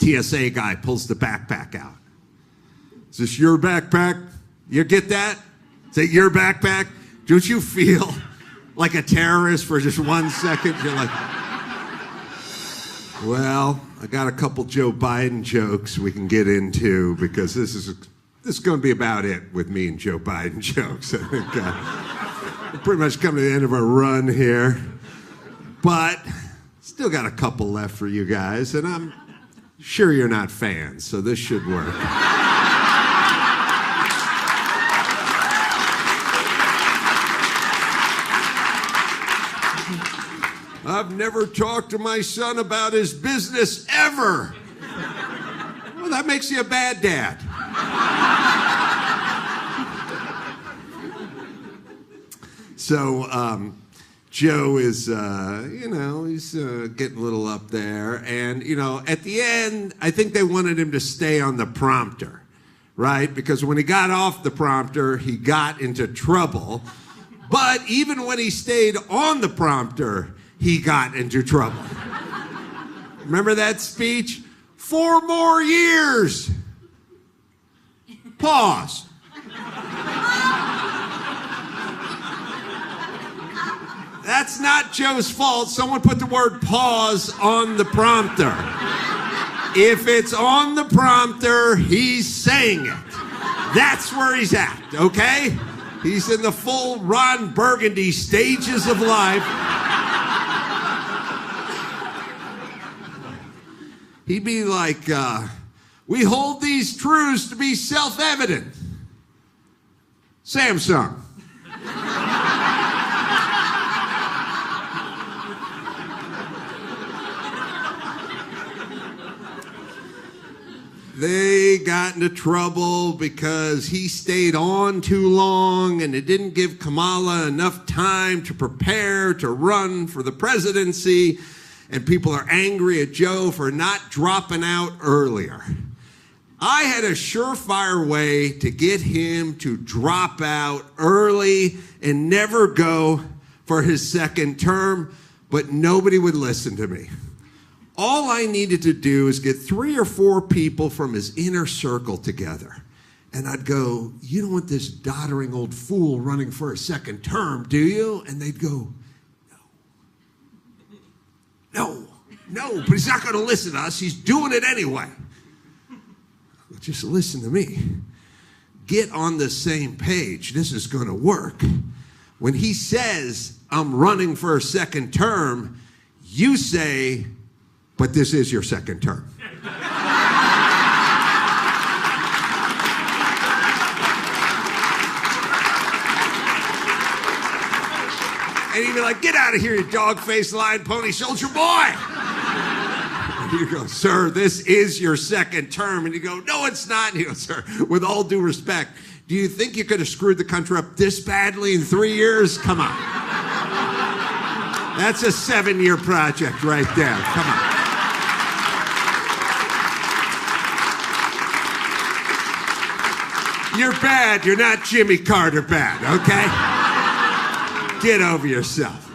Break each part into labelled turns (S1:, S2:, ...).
S1: TSA guy pulls the backpack out. Is this your backpack? You get that? Is that your backpack? Don't you feel like a terrorist for just 1 second? You're like, well, I got a couple Joe Biden jokes we can get into because this is going to be about it with me and Joe Biden jokes. I think we're pretty much coming to the end of our run here. But still got a couple left for you guys, and I'm sure you're not fans, so this should work. I've never talked to my son about his business ever. Well, that makes you a bad dad. So Joe is, he's getting a little up there. And, at the end, I think they wanted him to stay on the prompter, right? Because when he got off the prompter, he got into trouble. But even when he stayed on the prompter, he got into trouble. Remember that speech? 4 more years. Pause. That's not Joe's fault. Someone put the word pause on the prompter. If it's on the prompter, he's saying it. That's where he's at, okay? He's in the full Ron Burgundy stages of life. He'd be like, we hold these truths to be self-evident. Samsung. They got into trouble because he stayed on too long and it didn't give Kamala enough time to prepare to run for the presidency. And people are angry at Joe for not dropping out earlier. I had a surefire way to get him to drop out early and never go for his second term, but nobody would listen to me. All I needed to do is get 3 or 4 people from his inner circle together. And I'd go, you don't want this doddering old fool running for a second term, do you? And they'd go, no, but he's not going to listen to us. He's doing it anyway. Just listen to me. Get on the same page. This is going to work. When he says, I'm running for a second term, you say, but this is your second term. And he'd be like, get out of here, you dog-faced lion pony soldier boy. And you go, sir, this is your second term. And you go, no, it's not. And he goes, sir, with all due respect, do you think you could have screwed the country up this badly in 3 years? Come on. That's a 7-year project right there. Come on. You're bad. You're not Jimmy Carter bad, okay? Get over yourself.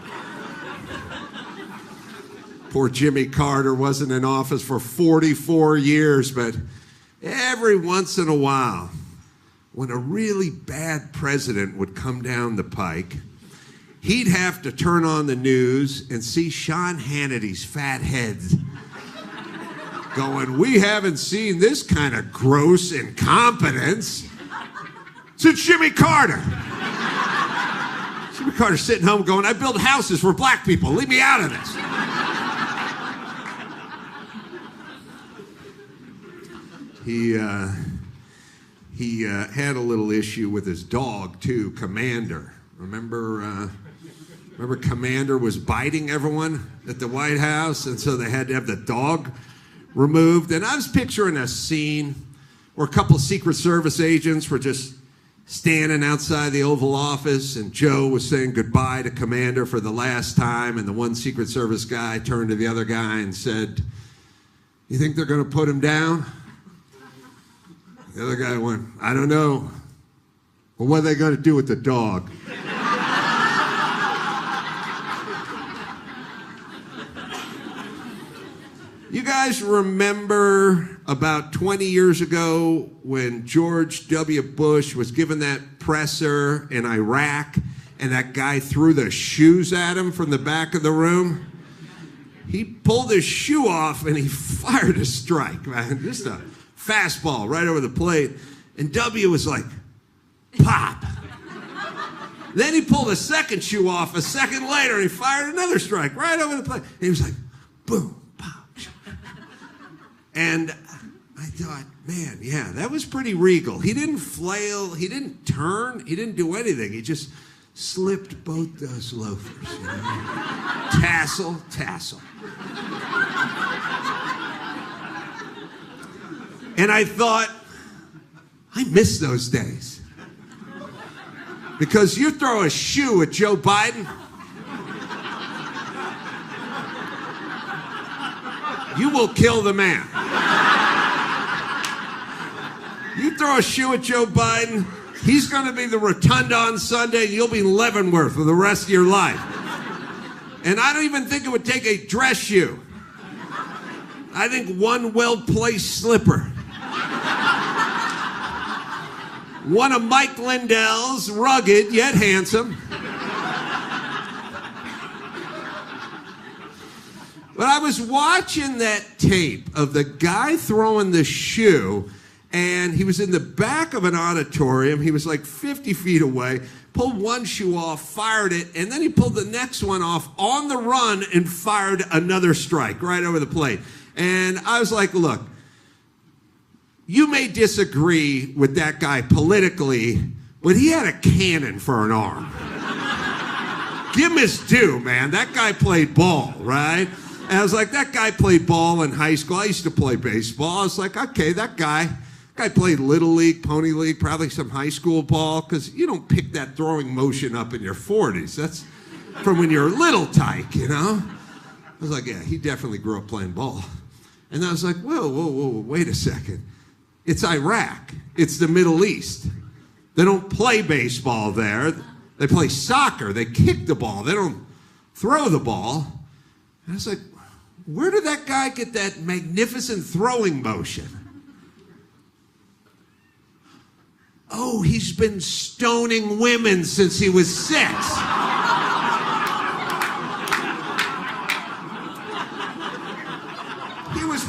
S1: Poor Jimmy Carter wasn't in office for 44 years, but every once in a while, when a really bad president would come down the pike, he'd have to turn on the news and see Sean Hannity's fat head going, we haven't seen this kind of gross incompetence since Jimmy Carter. Jimmy Carter's sitting home going, I build houses for black people. Leave me out of this. He had a little issue with his dog, too, Commander. Remember Commander was biting everyone at the White House, and so they had to have the dog removed. And I was picturing a scene where a couple of Secret Service agents were just standing outside the Oval Office, and Joe was saying goodbye to Commander for the last time, and the one Secret Service guy turned to the other guy and said, you think they're going to put him down? The other guy went, I don't know. Well, what are they going to do with the dog? You guys remember about 20 years ago when George W. Bush was given that presser in Iraq and that guy threw the shoes at him from the back of the room? He pulled his shoe off and he fired a strike, man. Just a fastball right over the plate. And W was like, pop. Then he pulled a second shoe off a second later and he fired another strike right over the plate. And he was like, boom, pop. And I thought, man, yeah, that was pretty regal. He didn't flail, he didn't turn, he didn't do anything. He just slipped both those loafers. You know? Tassel, tassel. And I thought, I miss those days. Because you throw a shoe at Joe Biden, you will kill the man. You throw a shoe at Joe Biden, he's going to be the rotunda on Sunday, and you'll be Leavenworth for the rest of your life. And I don't even think it would take a dress shoe. I think one well-placed slipper. One of Mike Lindell's, rugged yet handsome. But I was watching that tape of the guy throwing the shoe, and he was in the back of an auditorium. He was like 50 feet away, pulled one shoe off, fired it, and then he pulled the next one off on the run and fired another strike right over the plate. And I was like, look, you may disagree with that guy politically, but he had a cannon for an arm. Give him his due, man. That guy played ball, right? And I was like, that guy played ball in high school. I used to play baseball. I was like, okay, that guy played Little League, Pony League, probably some high school ball, because you don't pick that throwing motion up in your 40s. That's from when you're a little tyke, you know? I was like, yeah, he definitely grew up playing ball. And I was like, whoa, wait a second. It's Iraq. It's the Middle East. They don't play baseball there. They play soccer. They kick the ball. They don't throw the ball. And I was like, where did that guy get that magnificent throwing motion? Oh, he's been stoning women since he was 6.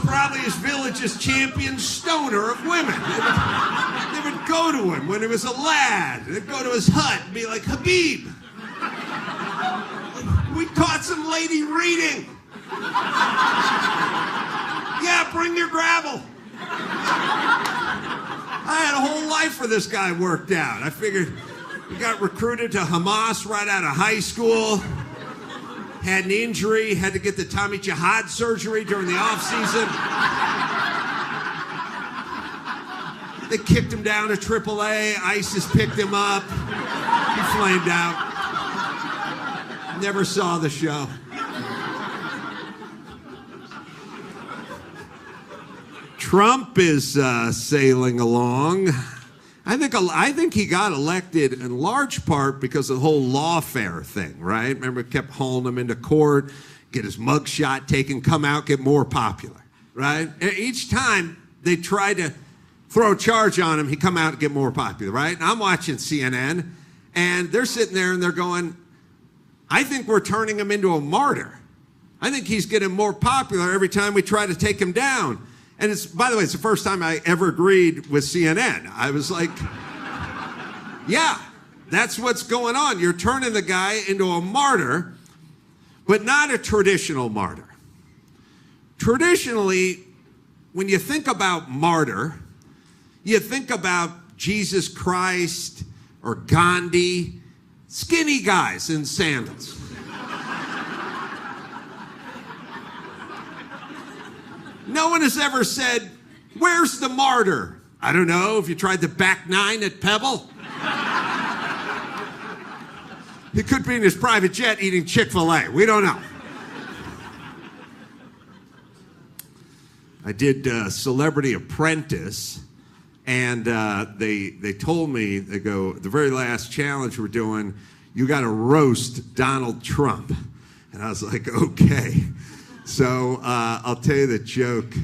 S1: Probably his village's champion stoner of women. They would go to him when he was a lad. They'd go to his hut and be like, Habib, we caught some lady reading. Yeah, bring your gravel. I had a whole life for this guy worked out. I figured he got recruited to Hamas right out of high school. Had an injury, had to get the Tommy Jihad surgery during the off-season. They kicked him down to AAA. ISIS picked him up. He flamed out. Never saw the show. Trump is sailing along. I think he got elected in large part because of the whole lawfare thing, right? Remember, it kept hauling him into court, get his mugshot taken, come out, get more popular, right? Each time they tried to throw a charge on him, he'd come out and get more popular, right? And I'm watching CNN, and they're sitting there and they're going, I think we're turning him into a martyr. I think he's getting more popular every time we try to take him down. And it's, by the way, it's the first time I ever agreed with CNN. I was like, yeah, that's what's going on. You're turning the guy into a martyr, but not a traditional martyr. Traditionally, when you think about martyr, you think about Jesus Christ or Gandhi, skinny guys in sandals. No one has ever said, where's the martyr? I don't know, if you tried the back nine at Pebble. He could be in his private jet eating Chick-fil-A. We don't know. I did Celebrity Apprentice, and they told me, they go, the very last challenge we're doing, you got to roast Donald Trump. And I was like, okay. So I'll tell you the joke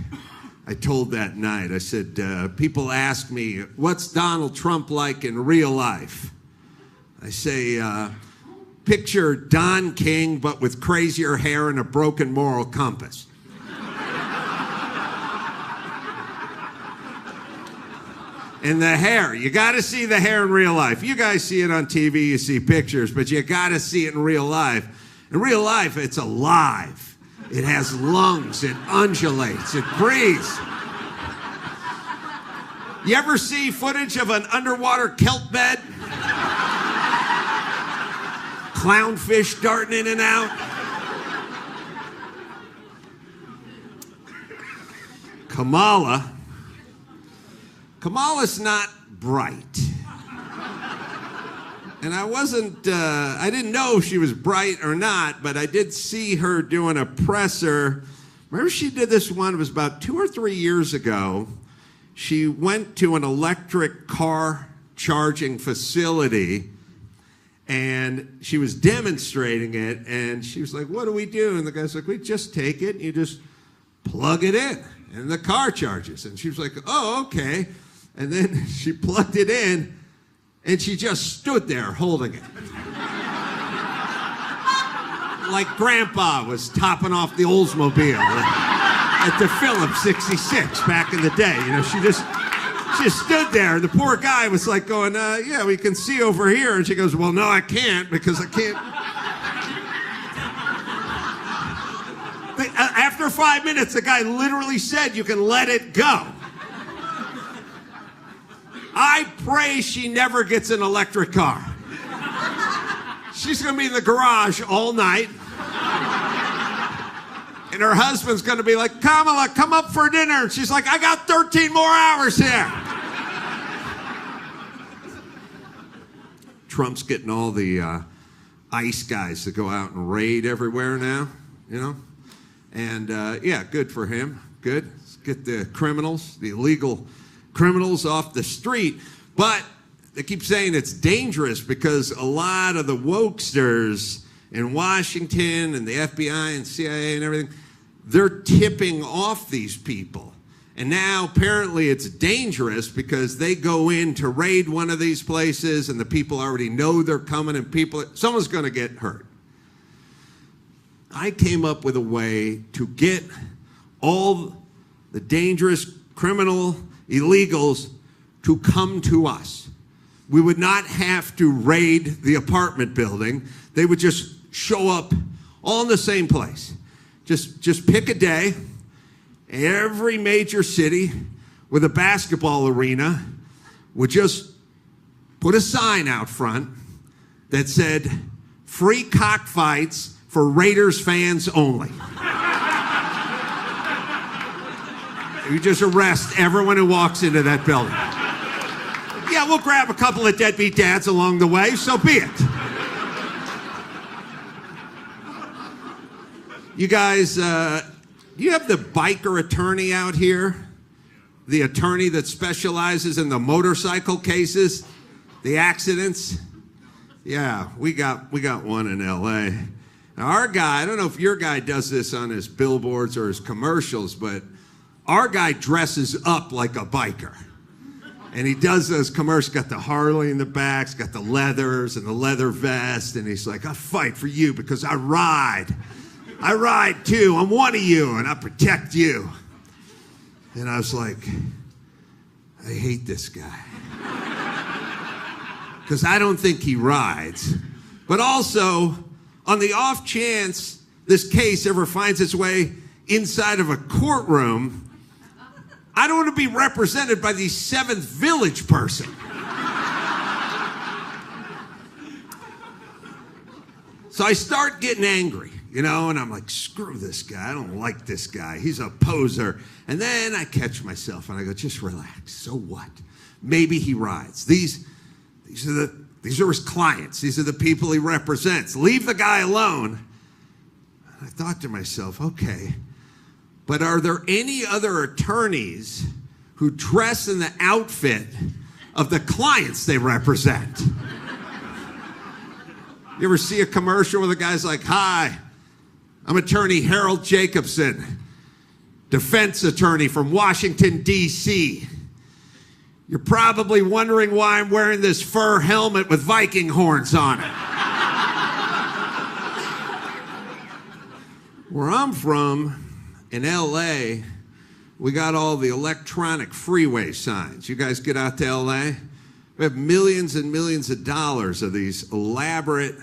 S1: I told that night. I said, people ask me, what's Donald Trump like in real life? I say, picture Don King, but with crazier hair and a broken moral compass. And the hair, you got to see the hair in real life. You guys see it on TV, you see pictures, but you got to see it in real life. In real life, it's alive. It has lungs, it undulates, it breathes. You ever see footage of an underwater kelp bed? Clownfish darting in and out? Kamala's not bright. And I didn't know if she was bright or not, but I did see her doing a presser. Remember she did this one, it was about 2 or 3 years ago. She went to an electric car charging facility and she was demonstrating it and she was like, what do we do? And the guy's like, we just take it and you just plug it in and the car charges. And she was like, oh, okay. And then she plugged it in, and she just stood there holding it. Like Grandpa was topping off the Oldsmobile at the Phillips 66 back in the day. You know, she just stood there, and the poor guy was like going, yeah, we can see over here. And she goes, well, no, I can't, because I can't. After 5 minutes, the guy literally said, you can let it go. I pray she never gets an electric car. She's going to be in the garage all night. And her husband's going to be like, Kamala, come up for dinner. And she's like, I got 13 more hours here. Trump's getting all the ICE guys to go out and raid everywhere now, you know? And yeah, good for him. Good. Let's get the criminals, the illegal criminals off the street. But they keep saying it's dangerous because a lot of the wokesters in Washington and the FBI and CIA and everything, they're tipping off these people. And now apparently it's dangerous because they go in to raid one of these places and the people already know they're coming and someone's going to get hurt. I came up with a way to get all the dangerous criminal illegals to come to us. We would not have to raid the apartment building. They would just show up all in the same place. Just pick a day. Every major city with a basketball arena would just put a sign out front that said, free cockfights for Raiders fans only. You just arrest everyone who walks into that building. Yeah, we'll grab a couple of deadbeat dads along the way, so be it. You guys, you have the biker attorney out here? The attorney that specializes in the motorcycle cases, the accidents? Yeah, we got one in LA. Now our guy, I don't know if your guy does this on his billboards or his commercials, but our guy dresses up like a biker. And he does those commercials, got the Harley in the back, he's got the leathers and the leather vest, and he's like, I fight for you because I ride. I ride too, I'm one of you, and I protect you. And I was like, I hate this guy. Because I don't think he rides. But also, on the off chance this case ever finds its way inside of a courtroom, I don't want to be represented by the Seventh Village person. So I start getting angry, you know, and I'm like, screw this guy. I don't like this guy. He's a poser. And then I catch myself and I go, just relax. So what? Maybe he rides. These are his clients. These are the people he represents. Leave the guy alone. And I thought to myself, okay, but are there any other attorneys who dress in the outfit of the clients they represent? You ever see a commercial where the guy's like, hi, I'm attorney Harold Jacobson, defense attorney from Washington, D.C. You're probably wondering why I'm wearing this fur helmet with Viking horns on it. Where I'm from, in L.A., we got all the electronic freeway signs. You guys get out to L.A.? We have millions and millions of dollars of these elaborate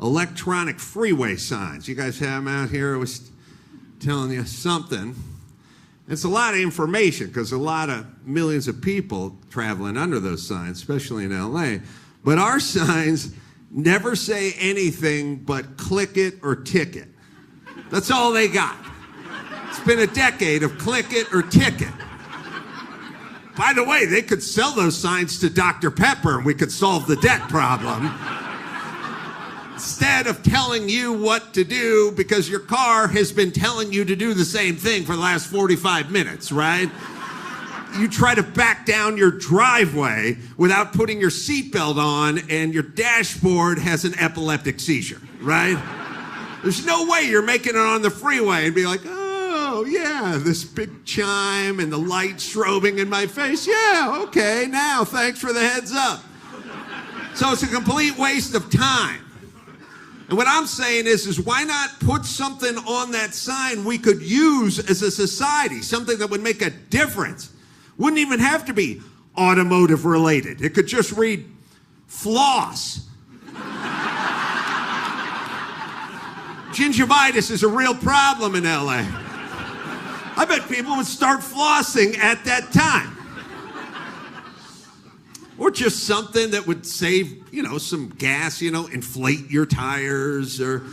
S1: electronic freeway signs. You guys have them out here? I was telling you something. It's a lot of information because a lot of millions of people traveling under those signs, especially in LA. But our signs never say anything but click it or ticket. That's all they got. It's been a decade of click it or ticket. By the way, they could sell those signs to Dr. Pepper and we could solve the debt problem. Instead of telling you what to do because your car has been telling you to do the same thing for the last 45 minutes, right? You try to back down your driveway without putting your seatbelt on and your dashboard has an epileptic seizure, right? There's no way you're making it on the freeway and be like, oh, yeah, this big chime and the light strobing in my face. Yeah, okay, now, thanks for the heads up. So it's a complete waste of time. And what I'm saying is why not put something on that sign we could use as a society, something that would make a difference? Wouldn't even have to be automotive related. It could just read, floss. Gingivitis is a real problem in LA. I bet people would start flossing at that time. Or just something that would save, some gas, inflate your tires, or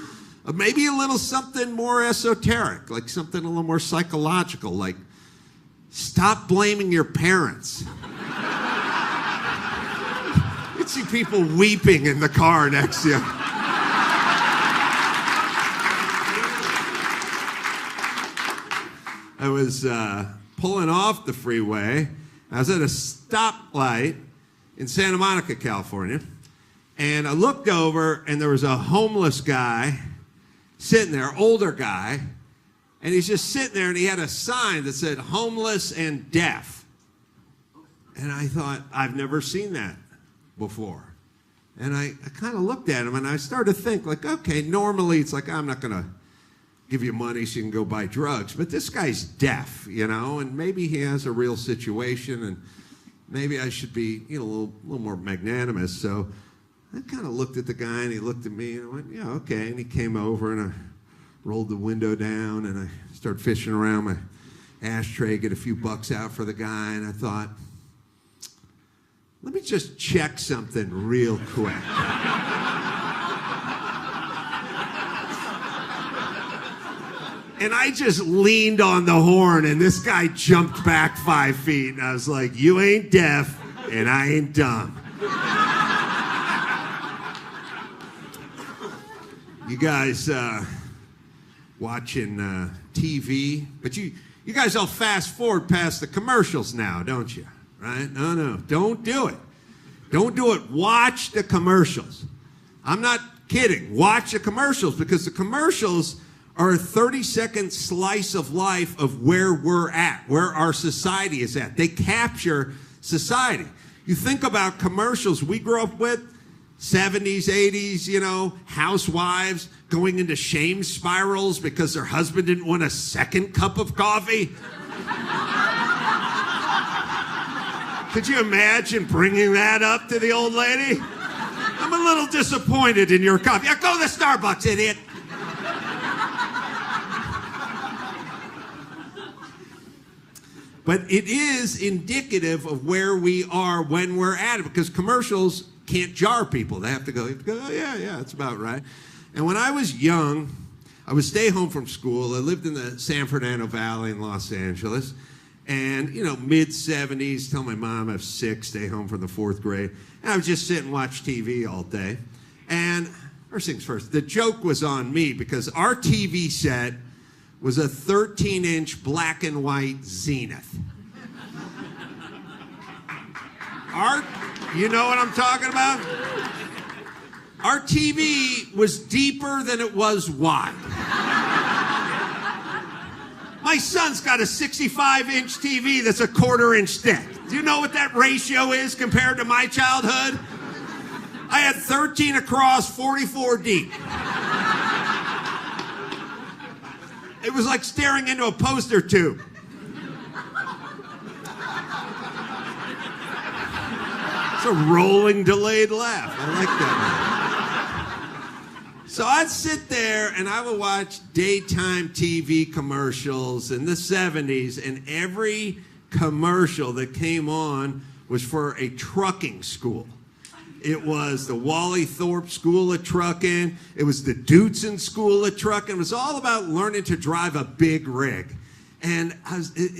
S1: maybe a little something more esoteric, like something a little more psychological, like stop blaming your parents. You'd see people weeping in the car next to you. I was pulling off the freeway. I was at a stoplight in Santa Monica, California, and I looked over, and there was a homeless guy sitting there, older guy, and he's just sitting there, and he had a sign that said, homeless and deaf. And I thought, I've never seen that before. And I kind of looked at him, and I started to think, like, okay, normally it's like, I'm not going to give you money so you can go buy drugs, but this guy's deaf, and maybe he has a real situation, and maybe I should be, a little more magnanimous. So I kind of looked at the guy, and he looked at me, and I went, yeah, okay. And he came over, and I rolled the window down, and I started fishing around my ashtray, get a few bucks out for the guy, and I thought, let me just check something real quick. And I just leaned on the horn, and this guy jumped back 5 feet, and I was like, you ain't deaf, and I ain't dumb. You guys watching TV, but you guys all fast forward past the commercials now, don't you? Right? No, don't do it. Don't do it. Watch the commercials. I'm not kidding. Watch the commercials, because the commercials are a 30-second slice of life of where we're at, where our society is at. They capture society. You think about commercials we grew up with, 70s, 80s, housewives going into shame spirals because their husband didn't want a second cup of coffee. Could you imagine bringing that up to the old lady? I'm a little disappointed in your coffee. Yeah, go to Starbucks, idiot. But it is indicative of where we are when we're at it, because commercials can't jar people. They have to go, oh, yeah, that's about right. And when I was young, I would stay home from school. I lived in the San Fernando Valley in Los Angeles. And, mid-70s, tell my mom I was sick, stay home from the 4th grade. And I would just sit and watch TV all day. And first things first, the joke was on me, because our TV set was a 13-inch black and white Zenith. You know what I'm talking about? Our TV was deeper than it was wide. My son's got a 65-inch TV that's a 1/4 inch thick. Do you know what that ratio is compared to my childhood? I had 13 across, 44 deep. It was like staring into a poster tube. It's a rolling, delayed laugh. I like that. So I'd sit there and I would watch daytime TV commercials in the 70s, and every commercial that came on was for a trucking school. It was the Wally Thorpe School of Trucking. It was the Dootson School of Trucking. It was all about learning to drive a big rig. And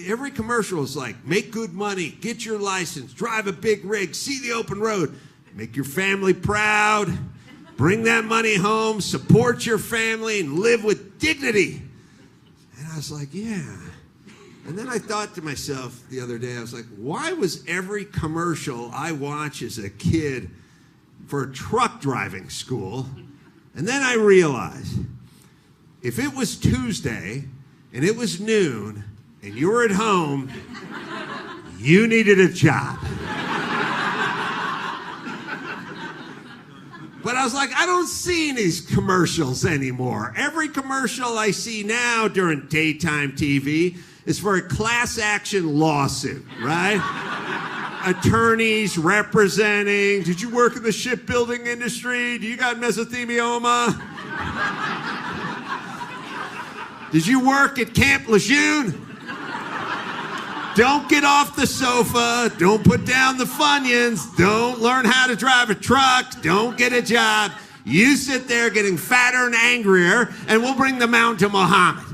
S1: every commercial was like, make good money, get your license, drive a big rig, see the open road, make your family proud, bring that money home, support your family, and live with dignity. And I was like, yeah. And then I thought to myself the other day, I was like, why was every commercial I watched as a kid for a truck driving school? And then I realized, if it was Tuesday and it was noon and you were at home, you needed a job. But I was like, I don't see these commercials anymore. Every commercial I see now during daytime TV is for a class action lawsuit, right? Attorneys representing, did you work in the shipbuilding industry? Do you got mesothelioma? Did you work at Camp Lejeune? Don't get off the sofa. Don't put down the Funyuns. Don't learn how to drive a truck. Don't get a job. You sit there getting fatter and angrier, and we'll bring the mountain to Muhammad.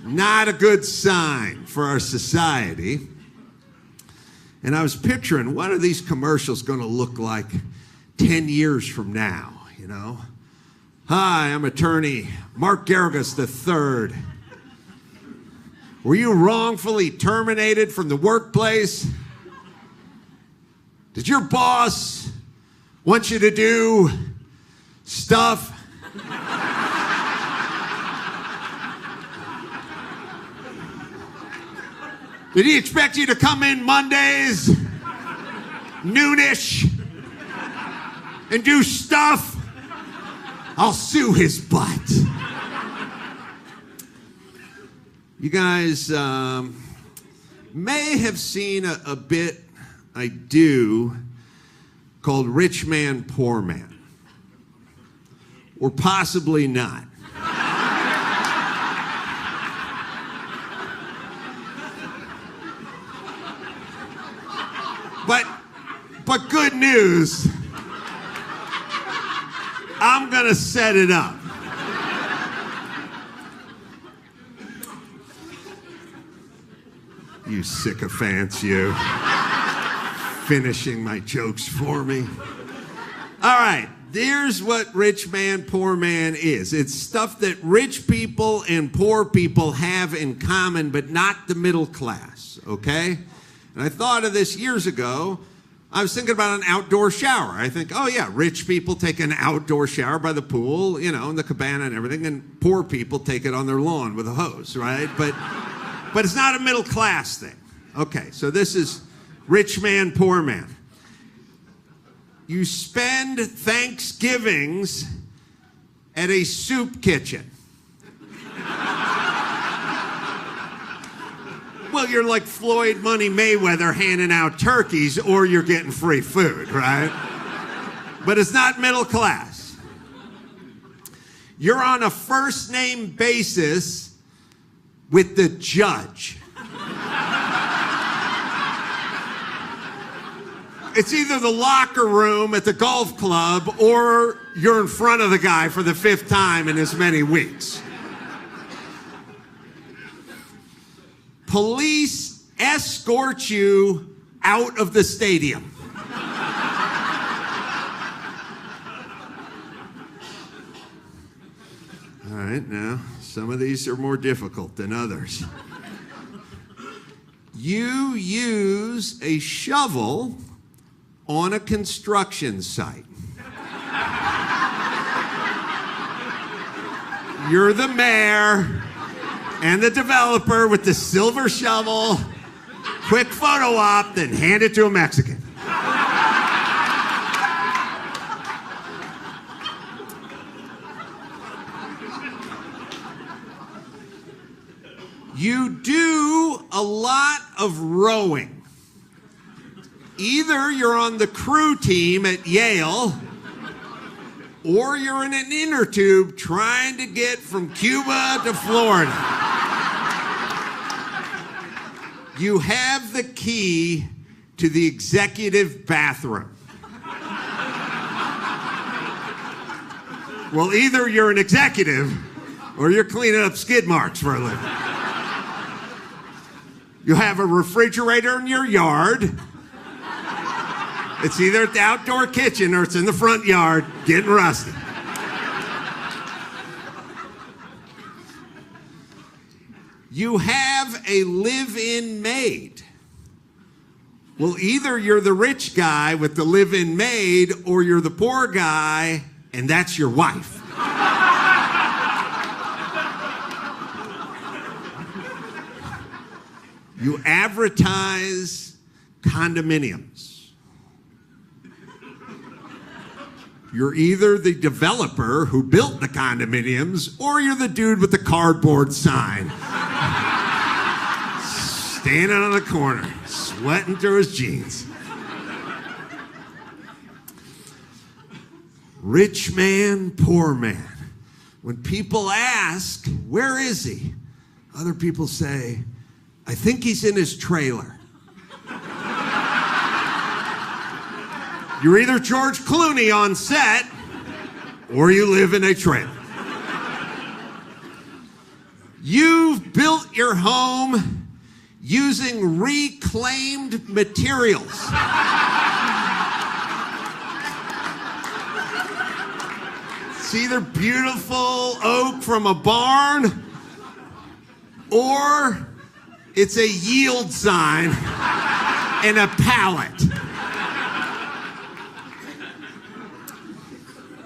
S1: Not a good sign for our society. And I was picturing, what are these commercials going to look like 10 years from now, you know? Hi, I'm attorney Mark Garrigus III. Were you wrongfully terminated from the workplace? Did your boss want you to do stuff? Did he expect you to come in Mondays, noonish, and do stuff? I'll sue his butt. You guys may have seen a bit I do called Rich Man, Poor Man. Or possibly not. But good news, I'm gonna set it up. You sycophants, you. Finishing my jokes for me. All right, here's what Rich Man, Poor Man is. It's stuff that rich people and poor people have in common, but not the middle class, okay? And I thought of this years ago. I was thinking about an outdoor shower. I think, oh yeah, rich people take an outdoor shower by the pool, you know, in the cabana and everything, and poor people take it on their lawn with a hose, right? But it's not a middle class thing. Okay, so this is Rich Man, Poor Man. You spend Thanksgivings at a soup kitchen. Well, you're like Floyd Money Mayweather handing out turkeys, or you're getting free food, right? But it's not middle class. You're on a first name basis with the judge. It's either the locker room at the golf club, or you're in front of the guy for the 5th time in as many weeks. Police escort you out of the stadium. All right, now, some of these are more difficult than others. You use a shovel on a construction site. You're the mayor and the developer with the silver shovel. Quick photo op, then hand it to a Mexican. You do a lot of rowing. Either you're on the crew team at Yale, or you're in an inner tube trying to get from Cuba to Florida. You have the key to the executive bathroom. Well, either you're an executive or you're cleaning up skid marks for a living. You have a refrigerator in your yard. It's either at the outdoor kitchen or it's in the front yard, getting rusty. You have a live-in maid. Well, either you're the rich guy with the live-in maid or you're the poor guy and that's your wife. You advertise condominiums. You're either the developer who built the condominiums or you're the dude with the cardboard sign. Standing on the corner, sweating through his jeans. Rich man, poor man. When people ask, where is he? Other people say, I think he's in his trailer. You're either George Clooney on set, or you live in a trailer. You've built your home using reclaimed materials. It's either beautiful oak from a barn, or it's a yield sign and a pallet.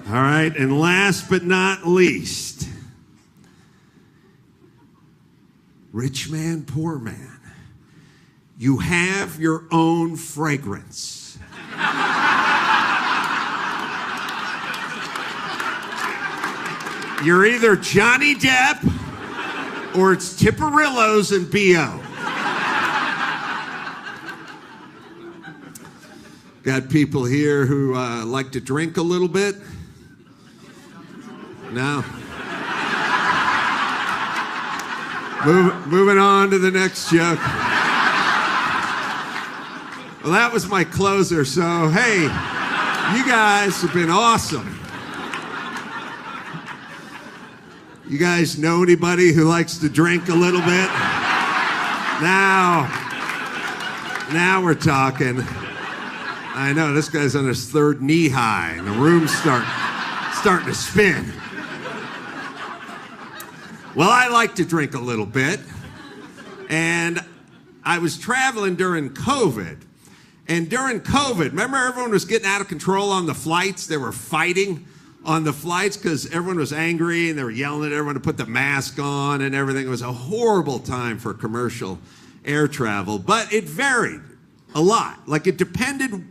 S1: All right, and last but not least, rich man, poor man, you have your own fragrance. You're either Johnny Depp or it's Tipperillos and B.O. Got people here who like to drink a little bit? No. Moving on to the next joke. Well, that was my closer, so hey, you guys have been awesome. You guys know anybody who likes to drink a little bit? Now we're talking. I know, this guy's on his third knee high, and the room's starting to spin. Well, I like to drink a little bit, and I was traveling during COVID, and during COVID, remember everyone was getting out of control on the flights? They were fighting on the flights because everyone was angry, and they were yelling at everyone to put the mask on and everything. It was a horrible time for commercial air travel, but it varied a lot. Like, it depended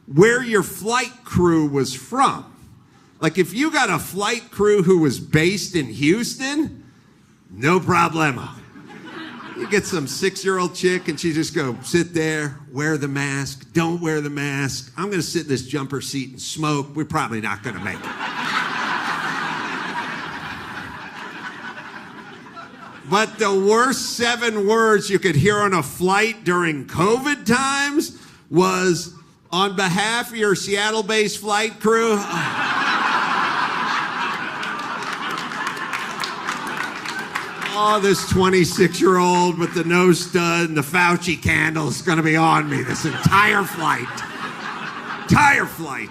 S1: where your flight crew was from. Like, if you got a flight crew who was based in Houston, no problemo. You get some 6-year-old chick and she just go, sit there, wear the mask, don't wear the mask. I'm gonna sit in this jumper seat and smoke. We're probably not gonna make it. But the worst 7 words you could hear on a flight during COVID times was, on behalf of your Seattle-based flight crew, oh, this 26-year-old with the nose stud and the Fauci candle is going to be on me this entire flight. Entire flight.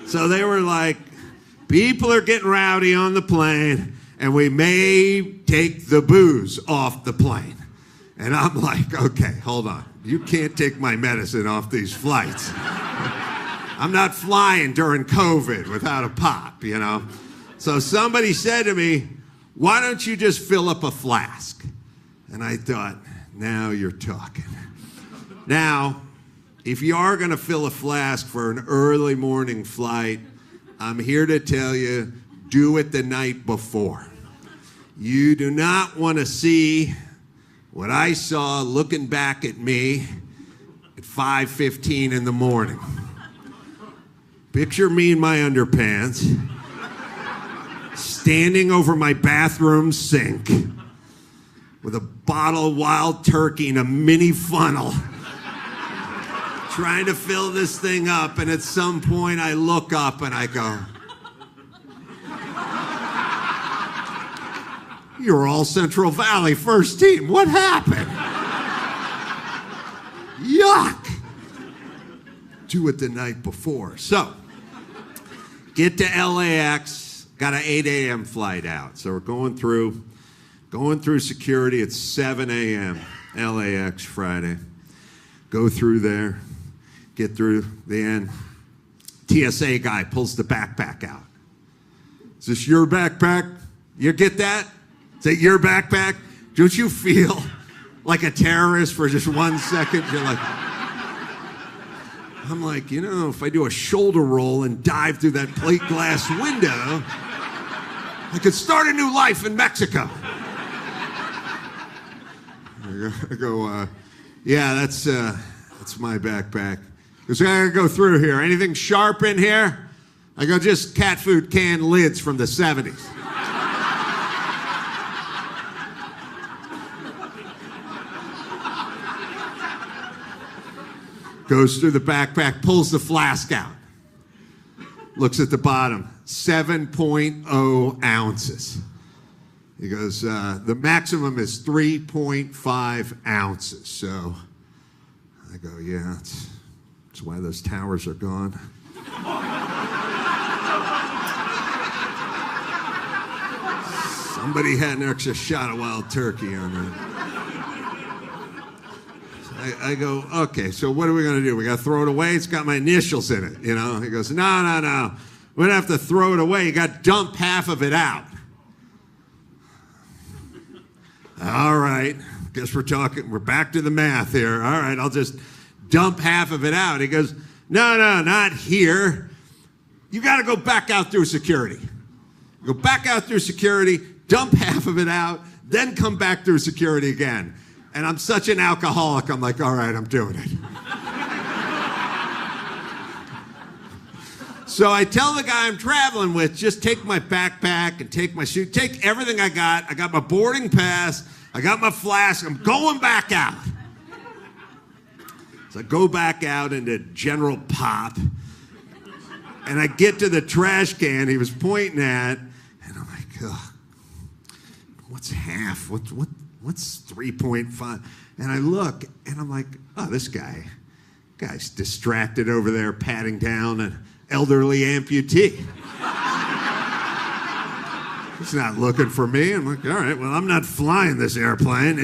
S1: So they were like, people are getting rowdy on the plane, and we may take the booze off the plane. And I'm like, okay, hold on. You can't take my medicine off these flights. I'm not flying during COVID without a pop, you know? So somebody said to me, why don't you just fill up a flask? And I thought, now you're talking. Now, if you are going to fill a flask for an early morning flight, I'm here to tell you, do it the night before. You do not want to see what I saw looking back at me at 5:15 in the morning. Picture me in my underpants, standing over my bathroom sink with a bottle of wild turkey and a mini funnel, trying to fill this thing up, and at some point I look up and I go, you're all Central Valley first team. What happened? Yuck. Do it the night before. So, get to LAX, got an 8 a.m. flight out. So we're going through security at 7 a.m. LAX Friday. Go through there, get through the end. TSA guy pulls the backpack out. Is this your backpack? You get that? Is that your backpack? Don't you feel like a terrorist for just 1 second? You're like, I'm like, if I do a shoulder roll and dive through that plate glass window, I could start a new life in Mexico. I go, yeah, that's my backpack. Because I gotta go through here. Anything sharp in here? I go, just cat food can lids from the 70s. Goes through the backpack, pulls the flask out. Looks at the bottom, 7.0 ounces. He goes, the maximum is 3.5 ounces. So I go, yeah, that's why those towers are gone. Somebody had an extra shot of wild turkey on that. I go, okay, so what are we going to do? We got to throw it away? It's got my initials in it, He goes, no. We don't have to throw it away. You got to dump half of it out. All right. Guess we're back to the math here. All right, I'll just dump half of it out. He goes, no, not here. You got to go back out through security. Go back out through security, dump half of it out, then come back through security again. And I'm such an alcoholic, I'm like, all right, I'm doing it. So I tell the guy I'm traveling with, just take my backpack and take my suit, take everything I got. I got my boarding pass, I got my flask, I'm going back out. So I go back out into General Pop, and I get to the trash can he was pointing at, and I'm like, oh, what's half? What's 3.5? And I look, and I'm like, oh, this guy's distracted over there patting down an elderly amputee. He's not looking for me. I'm like, all right, well, I'm not flying this airplane,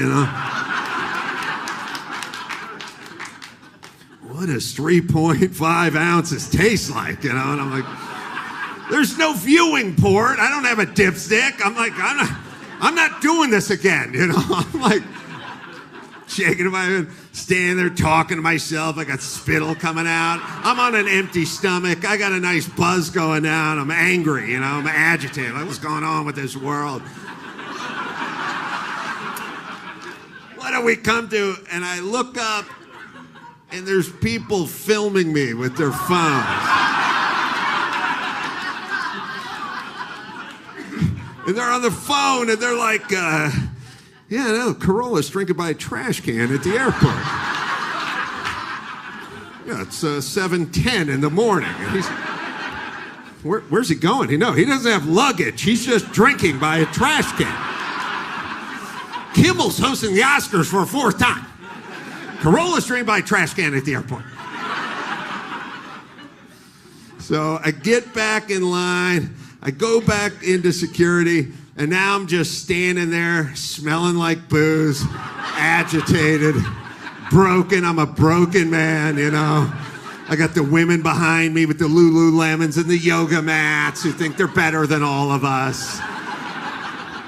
S1: What does 3.5 ounces taste like, And I'm like, there's no viewing port. I don't have a dipstick. I'm like, I'm not doing this again, I'm like shaking my head, standing there talking to myself. I got spittle coming out. I'm on an empty stomach. I got a nice buzz going down. I'm angry, I'm agitated. Like, what's going on with this world? What do we come to? And I look up, and there's people filming me with their phones. And they're on the phone, and they're like, Carolla's drinking by a trash can at the airport. Yeah, it's 7:10 in the morning. And where's he going? He doesn't have luggage. He's just drinking by a trash can. Kimmel's hosting the Oscars for a 4th time. Carolla's drinking by a trash can at the airport. So I get back in line. I go back into security, and now I'm just standing there smelling like booze, agitated, broken. I'm a broken man, I got the women behind me with the Lululemons and the yoga mats who think they're better than all of us.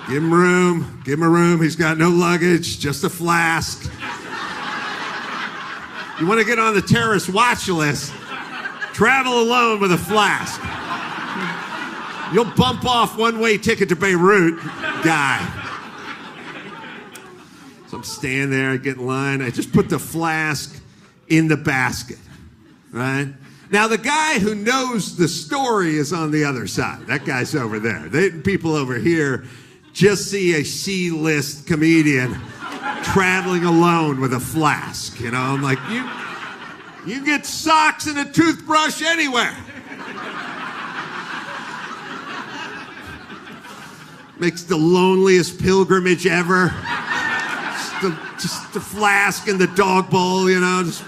S1: Give him room. Give him a room. He's got no luggage, just a flask. You want to get on the terrorist watch list, travel alone with a flask. You'll bump off one-way ticket to Beirut, guy. So I'm standing there, I get in line. I just put the flask in the basket, right? Now, the guy who knows the story is on the other side. That guy's over there. People over here just see a C-list comedian traveling alone with a flask. You know, I'm like, you get socks and a toothbrush anywhere. Makes the loneliest pilgrimage ever. Just the flask and the dog bowl, you know. Just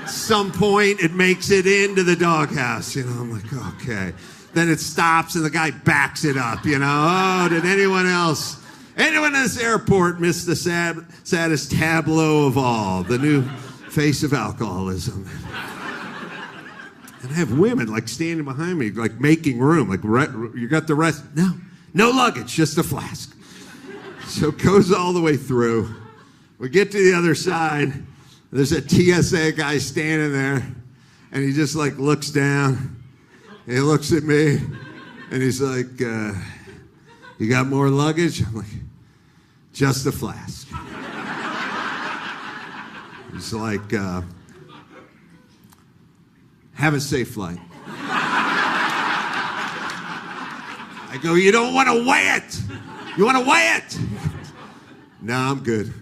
S1: at some point, it makes it into the doghouse. You know, I'm like, okay. Then it stops and the guy backs it up, you know. Oh, did anyone in this airport miss the saddest tableau of all? The new face of alcoholism. And I have women, like, standing behind me, like, making room. Like, you got the rest? No luggage, just a flask. So it goes all the way through. We get to the other side. There's a TSA guy standing there, and he just, like, looks down. And he looks at me, and he's like, you got more luggage? I'm like, just a flask. He's like, have a safe flight. I go, you don't want to weigh it. You want to weigh it? No, I'm good.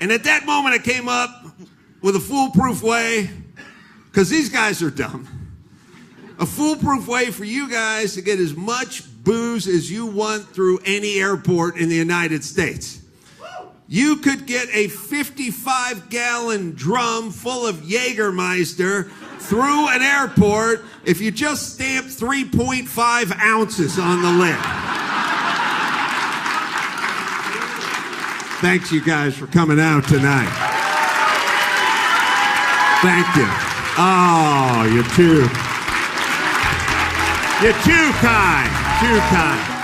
S1: And at that moment, I came up with a foolproof way, because these guys are dumb. A foolproof way for you guys to get as much booze as you want through any airport in the United States. You could get a 55-gallon drum full of Jägermeister through an airport if you just stamp 3.5 ounces on the lid. Thanks, you guys, for coming out tonight. Thank you. Oh, you're too kind. Too kind.